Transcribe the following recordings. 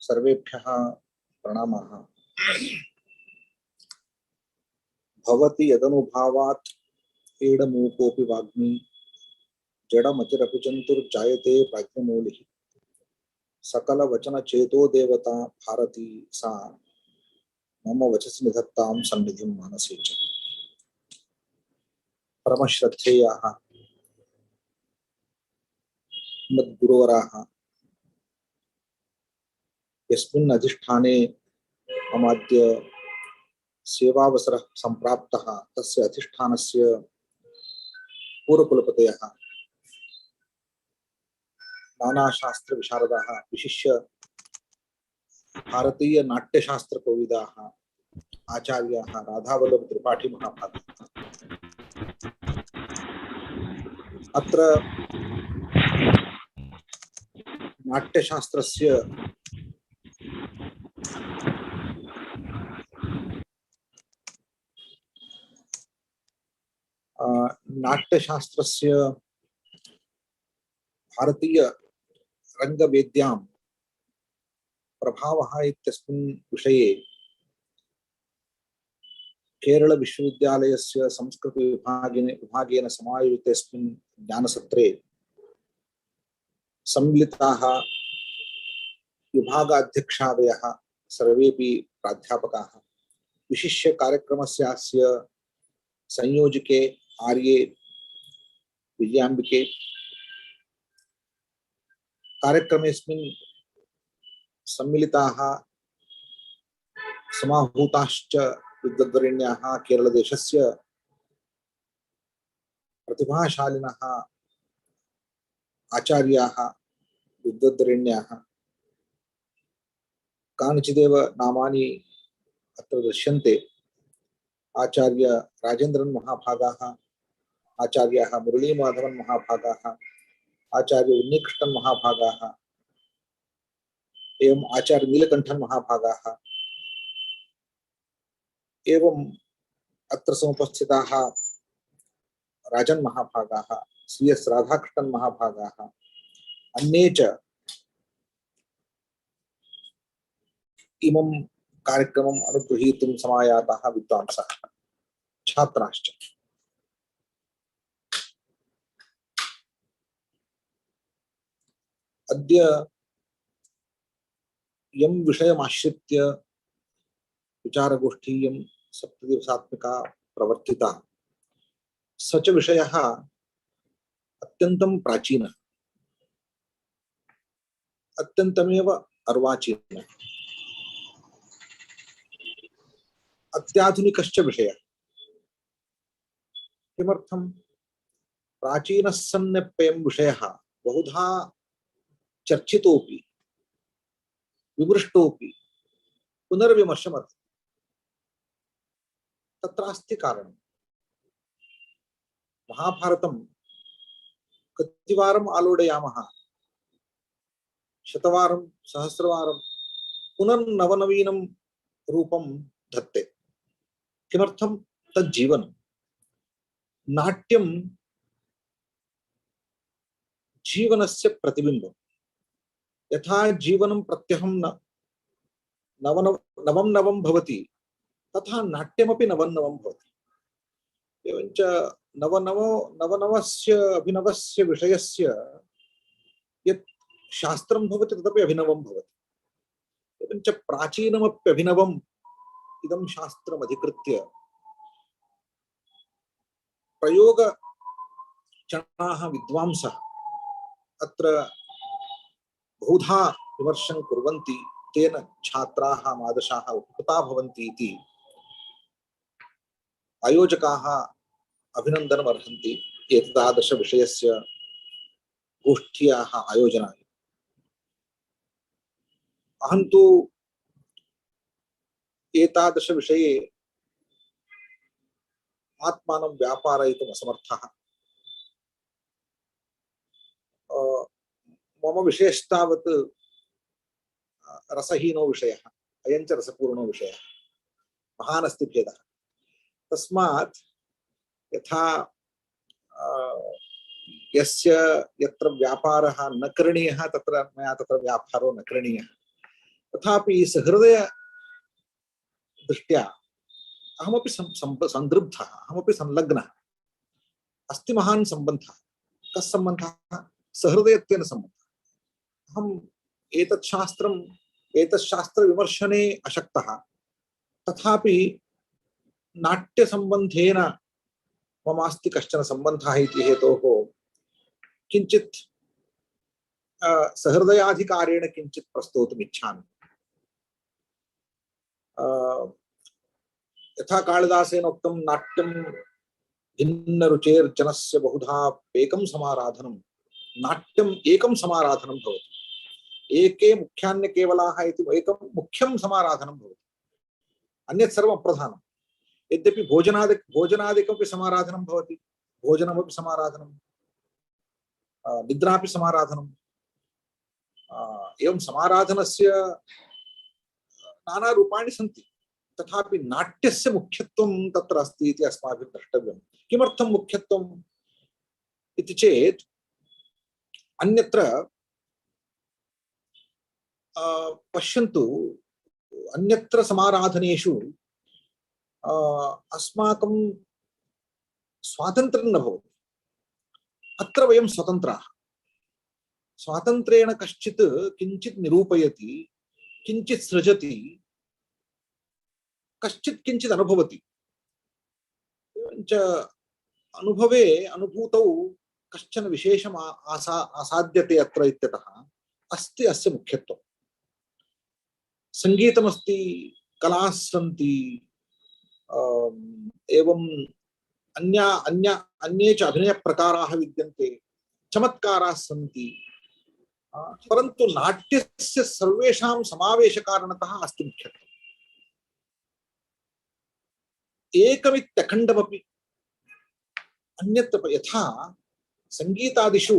सर्वेभ्यः प्रणामः। भवति यदनुभावात् एडमूकोऽपि वाग्मी जडमतिरपि जन्तुर्जायते प्राज्ञमौलिः। सकलवचनचेतो देवता भारती सा मम वचसि निधत्तां सन्निधिं मानसे च। परमश्रद्धेयाः मद्गुरोवराः यस्मिन् अधिष्ठाने ममाद्य सेवावसरः सम्प्राप्तः तस्य अधिष्ठानस्य पूर्वकुलपतयः नानाशास्त्र विशारदाः विशिष्य भारतीय नाट्यशास्त्र कोविदाः आचार्याः राधावल्लभ त्रिपाठी महाभागाः अत्र नाट्यशास्त्रस्य भारतीय रंगवेद्यां प्रभावः इत्यस्मिन् विषये केरल विश्वविद्यालयस्य संस्कृत विभागेन समायोजितेऽस्मिन् ज्ञानसत्रे सम्मिलिताः विभागाध्यक्षादयः सर्वेपि प्राध्यापकाः विशिष्य कार्यक्रमस्यास्य संयोजके आर्ये विजयाम्बिके कार्यक्रमेऽस्मिन् सम्मिलिताः समाहूताश्च विद्वद्वरेण्याः केरलदेशस्य प्रतिभाशालिनः आचार्याः विद्वद्वरेण्याः कानिचिदेव नामानि अत्र दृश्यन्ते। आचार्य राजेन्द्रन् महाभागाः, आचार्याः मुरलीमाधवन् महाभागाः, आचार्य उन्नीकृष्णन् महाभागाः, एवं आचार्य नीलकण्ठन् महाभागाः, एवं अत्र समुपस्थिताः राजन् महाभागाः, CS राधाकृष्णन् महाभागाः, अन्ये च इमं कार्यक्रमम् अनुगृहीतुं समायाताः विद्वांसः छात्राश्च। अद्य यं विषयमाश्रित्य विचारगोष्ठीयं सप्तदिवसात्मिका प्रवर्तिता स च विषयः अत्यन्तं प्राचीनः, अत्यन्तमेव अर्वाचीनः, अत्याधुनिकश्च विषयः। किमर्थं प्राचीनः सन्नप्ययं विषयः बहुधा चर्चितोऽपि विमृष्टोऽपि पुनर्विमर्शमर्हति। तत्रास्ति कारणम्। महाभारतं कतिवारम् आलोडयामः, शतवारं सहस्रवारं पुनर्नवनवीनं रूपं धत्ते। किमर्थं? तज्जीवनं। नाट्यं जीवनस्य प्रतिबिम्बं। यथा जीवनं प्रत्यहं नवं नवं भवति तथा नाट्यमपि नवं नवं भवति। एवञ्च नवनवस्य अभिनवस्य विषयस्य यत् शास्त्रं भवति तदपि अभिनवं भवति। एवञ्च प्राचीनमप्यभिनवम् इदं शास्त्रम् अधिकृत्य प्रयोगचणाः विद्वांसः अत्र बहुधा विमर्शं कुर्वन्ति। तेन छात्राः मादशाः उपकृता भवन्ति इति आयोजकाः अभिनन्दनमर्हन्ति एतादृशविषयस्य गोष्ठ्याः आयोजनाय। अहं तु एतादृशविषये आत्मानं व्यापारयितुम् असमर्थः। मम विषयस्तावत् रसहीनो विषयः, अयञ्च रसपूर्णो विषयः। महान् अस्ति भेदः। तस्मात् यथा यस्य यत्र व्यापारः न करणीयः तत्र मया तत्र व्यापारो न करणीयः। तथापि सहृदय दृष्ट्या अहमपि संदृब्धः, अहमपि संलग्नः अस्ति। महान् सम्बन्धः। कः सम्बन्धः? सहृदयत्वेन सम्बन्धः। अहम् एतत् शास्त्रविमर्शने अशक्तः, तथापि नाट्यसम्बन्धेन ममास्ति कश्चन सम्बन्धः इति हेतोः किञ्चित् सहृदयाधिकारेण किञ्चित् प्रस्तोतुम् इच्छामि। यथा कालिदासेन उक्तं, नाट्यं भिन्नरुचेर्जनस्य बहुधा एकं समाराधनं, नाट्यम् एकं समाराधनं भवति। एके मुख्यान्य केवलाः इति एकं मुख्यं समाराधनं भवति, अन्यत् सर्वम् अप्रधानम्। यद्यपि भोजनादिकमपि समाराधनं भवति, भोजनमपि समाराधनं, निद्रापि समाराधनं। एवं समाराधनस्य नाना रूपाणि सन्ति, तथापि नाट्यस्य मुख्यत्वं तत्र अस्ति इति अस्माभिः द्रष्टव्यम्। किमर्थं मुख्यत्वम् इति चेत् अन्यत्र पश्यन्तु, अन्यत्र समाराधनेषु अस्माकं स्वातन्त्र्यं न भवति। अत्र वयं स्वतन्त्राः। स्वातन्त्र्येण कश्चित् किञ्चित् निरूपयति, किञ्चित् सृजति, कश्चित् किञ्चित् अनुभवति। एवञ्च अनुभवे अनुभूतौ कश्चन विशेषम् आसाद्यते अत्र इत्यतः अस्ति अस्य मुख्यत्वम्। सङ्गीतमस्ति, कलाः सन्ति, एवं अन्ये च अभिनयप्रकाराः विद्यन्ते, चमत्काराः सन्ति, परन्तु नाट्यस्य सर्वेषां समावेशकारणतः अस्ति मुख्यत्वम्। एकमित्यखण्डमपि अन्यत्र यथा सङ्गीतादिषु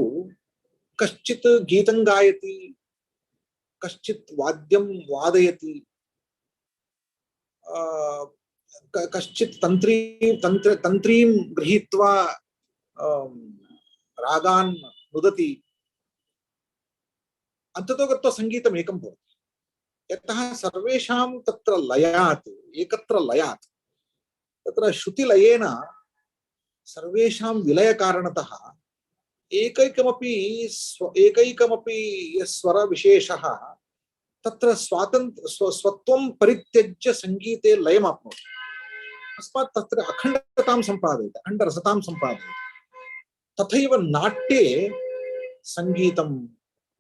कश्चित् गीतं गायति, कश्चित् वाद्यं वादयति, कश्चित् तन्त्रीं गृहीत्वा रागान् नुदति। अन्ततो गत्वा सङ्गीतम् एकं भवति, यतः सर्वेषां तत्र लयात्, एकत्र लयात्, तत्र श्रुतिलयेन सर्वेषां विलयकारणतः एकैकमपि स्वरविशेषः तत्र स्वत्वं परित्यज्य सङ्गीते लयमाप्नोति। तस्मात् तत्र अखण्डतां सम्पादयति, अखण्डरसतां सम्पादयति। तथैव नाट्ये सङ्गीतम्,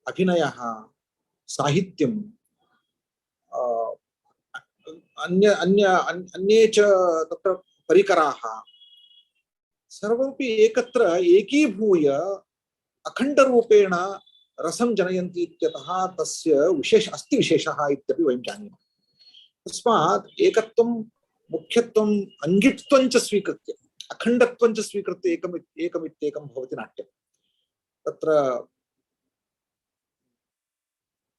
अभिनयः, साहित्यं, अन्ये च तत्र परिकराः सर्वमपि एकत्र एकीभूय अखण्डरूपेण रसं जनयन्ति इत्यतः तस्य विशेषः इत्यपि वयं जानीमः। तस्मात् एकत्वं, मुख्यत्वं, अङ्गित्वं च स्वीकृत्य, अखण्डत्वं च स्वीकृत्य एकमित्येकं भवति नाट्यं। तत्र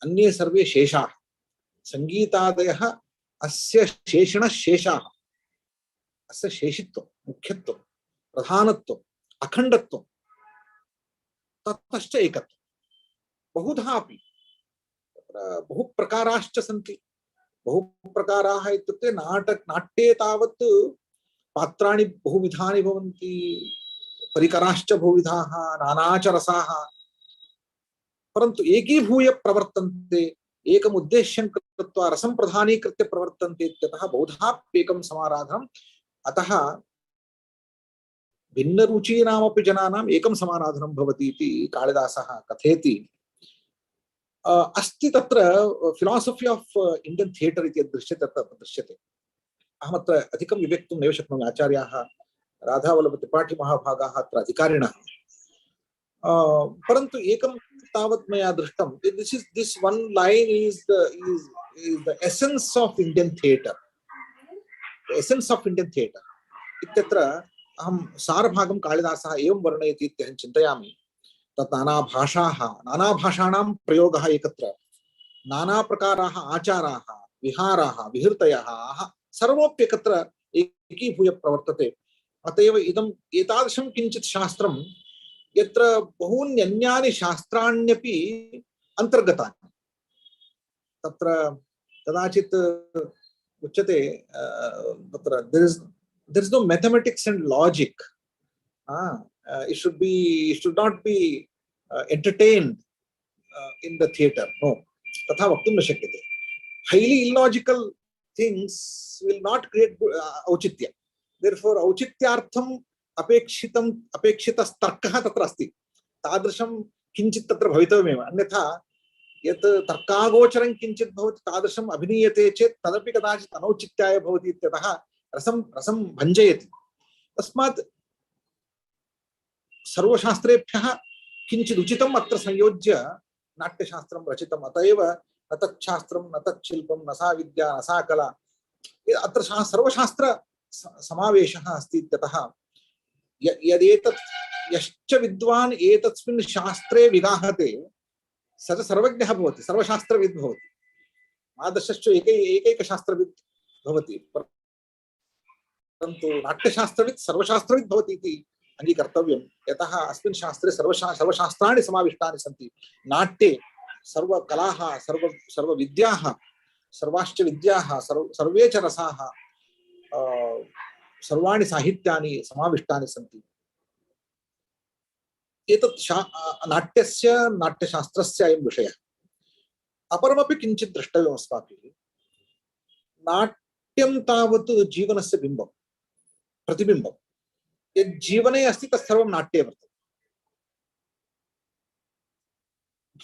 अन्ये सर्वे शेषाः, सङ्गीतादयः अस्य शेषिणः शेषाः। अस्य शेषित्वं, मुख्यत्वं, प्रधानत्वम्, अखण्डत्वं, ततश्च एकत्वं। बहुधा अपि बहुप्रकाराश्च सन्ति। बहुप्रकाराः इत्युक्ते नाट्ये तावत् पात्राणि बहुविधानि भवन्ति, परिकराश्च बहुविधाः, नाना च रसाः, परन्तु एकीभूय प्रवर्तन्ते, एकम् उद्देश्यं कृत्वा रसं प्रधानीकृत्य प्रवर्तन्ते इत्यतः बहुधाप्येकं समाराधनम्। अतः भिन्नरुचीनामपि जनानाम् एकं समाराधनं भवति इति कालिदासः कथयति। अस्ति तत्र फिलासफी आफ् इंडियन थिएटर इति दृश्यते, तत्र दृश्यते। अहमत्र अधिकं विवेक्तुं नैव शक्नोमि। आचार्याः राधावल्लभत्रिपाठी महाभागाः अत्र अधिकारिणः। परन्तु एकं तावत् मया दृष्टं, this one line is the essence of Indian theatre. The essence of Indian theatre इत्यत्र अहं सारभागं कालिदासः एवं वर्णयति इत्यहं चिन्तयामि। तत् नानाभाषाणां प्रयोगः एकत्र, नानाप्रकाराः आचाराः, विहाराः, विहृतयः सर्वोऽप्येकत्र एकीभूय प्रवर्तते। अतएव इदम् एतादृशं किञ्चित् शास्त्रं यत्र बहून्यन्यानि शास्त्राण्यपि अन्तर्गतानि। तत्र कदाचित् उच्यते तत्र there is no mathematics and logic. It should not be entertained in the theater. No, तथा वक्तुं न शक्यते. Highly illogical things will not create औचित्य. Therefore, औचित्यार्थम् अपेक्षितस्तर्कः तत्र अस्ति. तादृशं किञ्चित् तत्र भवितव्यमेव. अन्यथा यत् तर्कागोचरं किञ्चित् भवति तादृशम् अभिनीयते चेत् तदपि कदाचित् अनौचित्याय भवति इत्यतः रसं भञ्जयति. तस्मात् सर्वशास्त्रेभ्यः किञ्चित् उचितम् अत्र संयोज्य नाट्यशास्त्रं रचितम्. अत एव न तच्छास्त्रं न तच्छिल्पं न सा विद्या न सा कला. अत्र सर्वशास्त्र समावेशः अस्ति इत्यतः यदेतत् यश्च विद्वान् एतस्मिन् शास्त्रे विगाहते स च सर्वज्ञः भवति, सर्वशास्त्रविद् भवति. आदर्शश्च एकैकशास्त्रविद् भवति, परन्तु नाट्यशास्त्रविद् सर्वशास्त्रविद् भवति इति अंगीकर्तव्यं. यतः अस्मिन् शास्त्रे सर्वशास्त्राणि समाविष्टानि सन्ति. नाट्ये सर्वकलाः सर्वविद्याः सर्वाश्च विद्याः सर्वे च रसाः सर्वाणि साहित्यानि समाविष्टानि सन्ति. एतत् नाट्यस्य नाट्यशास्त्रस्य अयं विषयः. अपरमपि किञ्चित् द्रष्टव्यम् अस्माभिः. नाट्यं तावत् जीवनस्य बिम्बं प्रतिबिम्बं. यद् जीवने अस्ति तत् सर्वं नाट्ये वर्तते.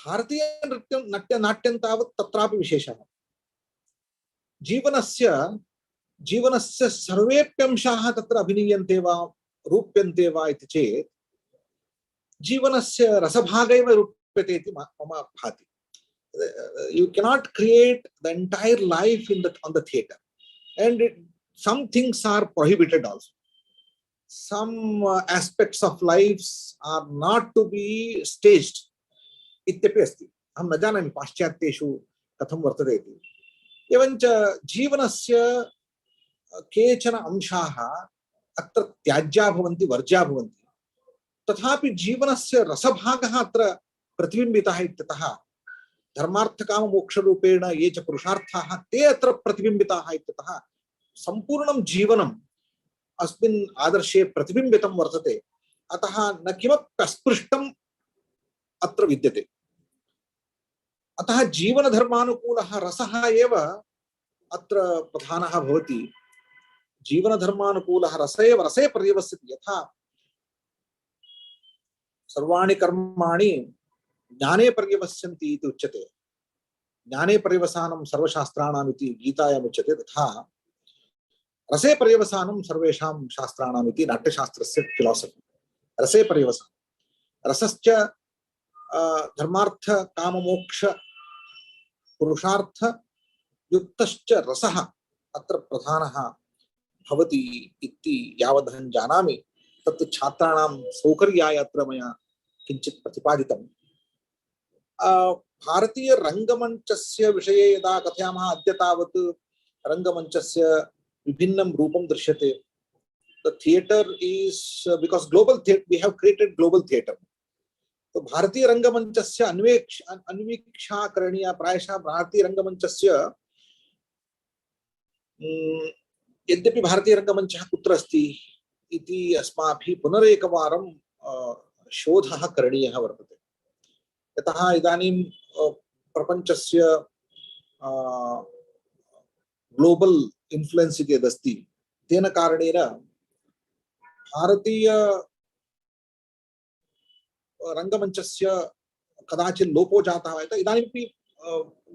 भारतीय नाट्यं तावत् तत्रापि विशेषः. जीवनस्य सर्वेप्यंशाः तत्र अभिनीयन्ते वा रूप्यन्ते वा इति चेत् जीवनस्य रसभागैव रूप्यते इति मम भाति. You cannot create the entire life on the theater, and some things are prohibited also. Some aspects of lives are not to be staged. इत्यपि अस्ति. अहं न जानामि पाश्चात्येषु कथं वर्तते इति. एवञ्च जीवनस्य केचन अंशाः अत्र त्याज्या भवन्ति, वर्ज्या भवन्ति. तथापि जीवनस्य रसभागः अत्र प्रतिबिम्बितः इत्यतः धर्मार्थकाममोक्षरूपेण ये च पुरुषार्थाः ते अत्र प्रतिबिम्बिताः इत्यतः सम्पूर्णं जीवनम् अस्मिन् आदर्शे प्रतिबिम्बितं वर्तते. अतः न किमपि अस्पृष्टम् अत्र विद्यते. अतः जीवनधर्मानुकूलः रसः एव अत्र प्रधानः भवति. जीवनधर्मानुकूलः रसे पर्यवस्यति. यथा सर्वाणि कर्माणि ज्ञाने पर्यवस्यन्ति इति उच्यते. ज्ञाने पर्यवसानं सर्वशास्त्राणाम् इति गीतायाम् उच्यते. तथा रसे पर्यवसानं सर्वेषां शास्त्राणाम् इति नाट्यशास्त्रस्य फिलासफी. रसे पर्यवसानं. रसश्च धर्मार्थ काममोक्ष पुरुषार्थ युक्तश्च रसः अत्र प्रधानः भवति इति यावदहं जानामि. तत् छात्राणां सौकर्याय अत्र मया किञ्चित् प्रतिपादितम्. भारतीय रंगमंचस्य विषये यदा कथयामः अद्य तावत् रंगमंचस्य विभिन्नं रूपं दृश्यते. The theater is because we have created global theater. तो भारतीय रंगमंचस्य अन्वीक्षा करणीया. प्रायशः भारतीय रंगमंचस्य यद्यपि भारतीय रंगमंचः कुत्र अस्ति इति अस्माभिः पुनरेकवारं शोधः करणीयः वर्तते. यतः इदानीं प्रपञ्चस्य ग्लोबल इन्फ्लुएन्स् इति यदस्ति तेन कारणेन भारतीय रंगमंचस्य कदाचित् लोपो जातः. इदानीमपि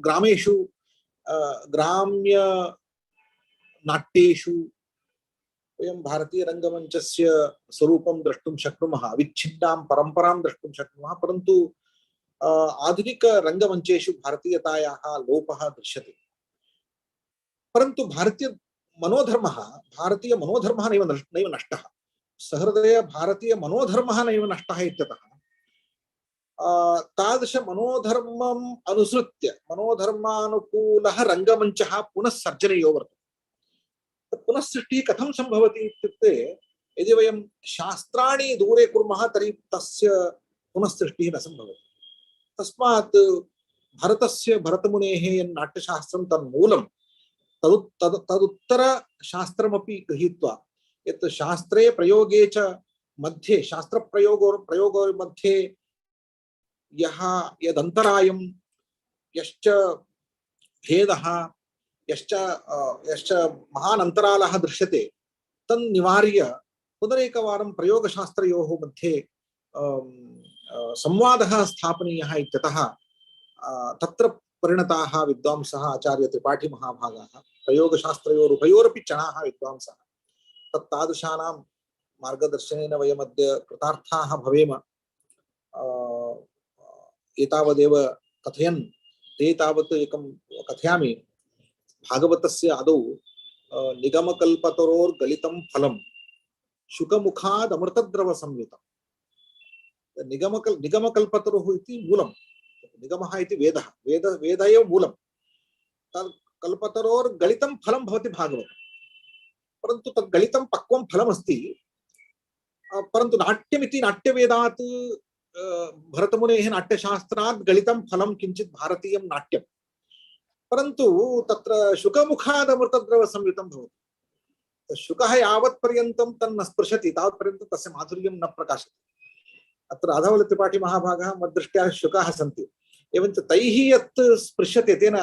ग्रामेषु ग्राम्य नाट्येषु वयं भारतीय रंगमंचस्य स्वरूपं द्रष्टुं शक्नुमः. विच्छिन्नां परम्परां द्रष्टुं शक्नुमः. परन्तु आधुनिक रंगमंचेषु भारतीयतायाः लोपः दृश्यते. परन्तु भारतीय मनोधर्मः नैव नष्टः. सहृदय भारतीय मनोधर्मः नैव नष्टः इत्यतः तादृश मनोधर्मम् अनुसृत्य मनोधर्मानुकूलः रंगमंचः पुनः सर्जनीयो वर्तते. पुनः सृष्टिः कथं सम्भवति इत्युक्ते यदि वयं शास्त्राणि दूरे कुर्मः तर्हि तस्य पुनः सृष्टिः न सम्भवति. तस्मात् भरतस्य भरतमुनेः यन् नाट्यशास्त्रं तन्मूलं तदुत्तर शास्त्रमपि गृहीत्वा यत् शास्त्रे प्रयोगे च मध्ये प्रयोगो मध्ये यः यदन्तरायं यश्च भेदः यश्च महान् अन्तरालः दृश्यते तन्निवार्य पुनरेकवारं प्रयोगशास्त्रयोः मध्ये संवादः स्थापनीयः इत्यतः तत्र परिणताः विद्वांसः आचार्य त्रिपाठी महाभागाः प्रयोगशास्त्रयोरुभयोरपि चणाः विद्वांसः तत्तादृशानां मार्गदर्शनेन वयमद्य कृतार्थाः भवेम। एतावदेव कथयन् ते तावत् एकं कथयामि। भागवतस्य आदौ निगमकल्पतरोर्गलितं फलं शुकमुखाद् अमृतद्रव संयुतम्। निगमकल्पतरुः इति मूलं, निगमः इति वेदः, वेद एव मूलं। कल्पतरोर्गलितं फलं भवति भागवतं, परन्तु तद् गलितं पक्वं फलमस्ति। परन्तु नाट्यमिति नाट्यवेदात् भरतमुनेः नाट्यशास्त्रात् गलितं फलं किञ्चित् भारतीयं नाट्यं, परन्तु तत्र शुकमुखाद् अमृतद्रव संयुतं भवति। शुकः यावत्पर्यन्तं तन्न स्पृशति तावत्पर्यन्तं तस्य माधुर्यं न प्रकाशते। अत्र राधावल्ली त्रिपाठी महाभागाः मद्दृष्ट्या शुकाः सन्ति। एवञ्च तैः यत् स्पृश्यते तेन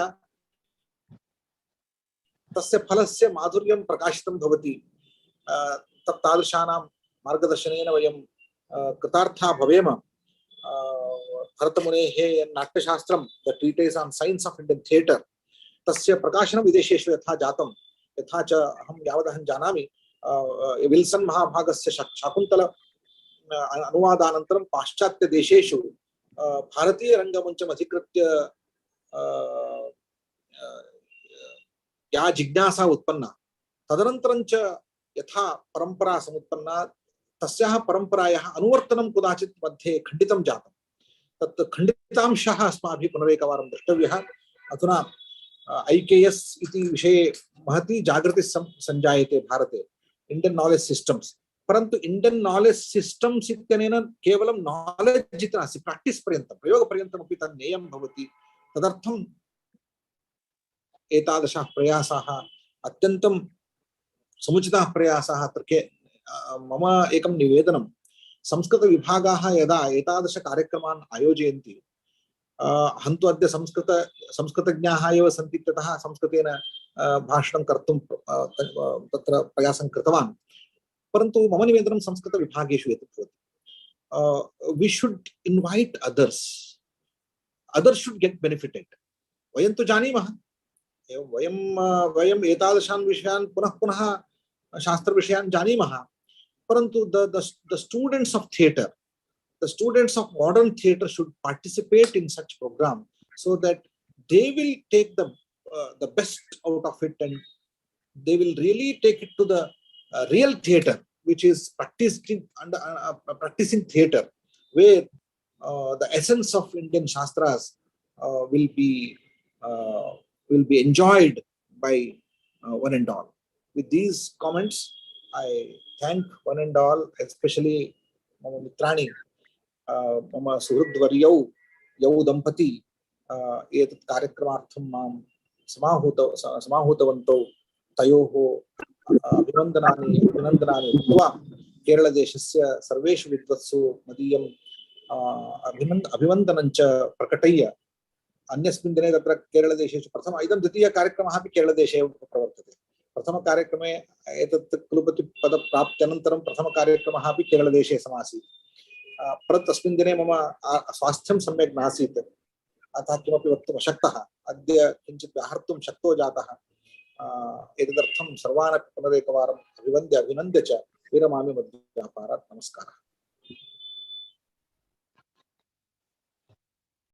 तस्य फलस्य माधुर्यं प्रकाशितं भवति। तत्तादृशानां मार्गदर्शनेन वयं कृतार्थाः भवेम। भरतमुनेः नाट्यशास्त्रं the treatise on science of Indian theatre तस्य प्रकाशनं विदेशेषु यथा जातं, यथा च अहं यावदहं जानामि विल्सन् महाभागस्य शाकुन्तल अनुवादानन्तरं पाश्चात्यदेशेषु भारतीय रंगमञ्चम् अधिकृत्य या जिज्ञासा उत्पन्ना तदनन्तरं च यथा परंपरा समुत्पन्ना तस्याः परंपरायाः अनुवर्तनं कदाचित् मध्ये खण्डितं जातं। तत् खण्डितांशः अस्माभिः पुनरेकवारं द्रष्टव्यः। अधुना IKS इति विषये महती जागृतिः सञ्जायते भारते, इंडियन नॉलेज सिस्टम्स। परन्तु इंडियन नॉलेज सिस्टम्स इत्यनेन केवलं नॉलेज इति नास्ति, प्राक्टिस् पर्यन्तं प्रयोगपर्यन्तमपि तद् नेयं भवति। तदर्थम् एतादृशाः प्रयासाः अत्यन्तं समुचिताः प्रयासाः। अत्र मम एकं निवेदनं, संस्कृतविभागाः यदा एतादृश कार्यक्रमान् आयोजयन्ति, अहं तु अद्य संस्कृतज्ञाः एव सन्ति इत्यतः संस्कृतेन भाषणं कर्तुं तत्र प्रयासं कृतवान्। परन्तु मम निवेदनं संस्कृतविभागेषु यत् भवति, we should invite others should get benefited. वयं तु जानीमः, वयम् एतादृशान् विषयान् पुनः पुनः शास्त्रविषयान् जानीमः, परन्तु the students of theatre, the students of modern theatre should participate in such program so that they will take the best out of it, and they will really take it to the real theatre, which is practicing theatre, where the essence of Indian Shastras will be enjoyed by one and all. With these comments, I thank one and all, especially Mama Mitrani, Mama Suhridvaryau, यौ दंपती एतत् कार्यक्रमार्थं मां समाहूतवन्तौ तयोः अभिनन्दनानि उक्त्वा केरलदेशस्य सर्वेषु विद्वत्सु मदीयं अभिवन्दनं च प्रकटय्य अन्यस्मिन् दिने तत्र केरलदेशेषु इदं द्वितीयकार्यक्रमः अपि केरलदेशे एव प्रवर्तते। प्रथमकार्यक्रमे एतत् कुलपतिपदप्राप्त्यनन्तरं प्रथमकार्यक्रमः अपि केरलदेशे समासीत्। परन्तु तस्मिन् दिने मम स्वास्थ्यं सम्यक् नासीत्, अतः किमपि वक्तुम् अशक्तः। अद्य किञ्चित् व्याहर्तुं शक्तो जातः। एतदर्थं सर्वान् पुनरेकवारम् अभिनन्द्य च विरमामि मद्व्यापारात्। नमस्कारः।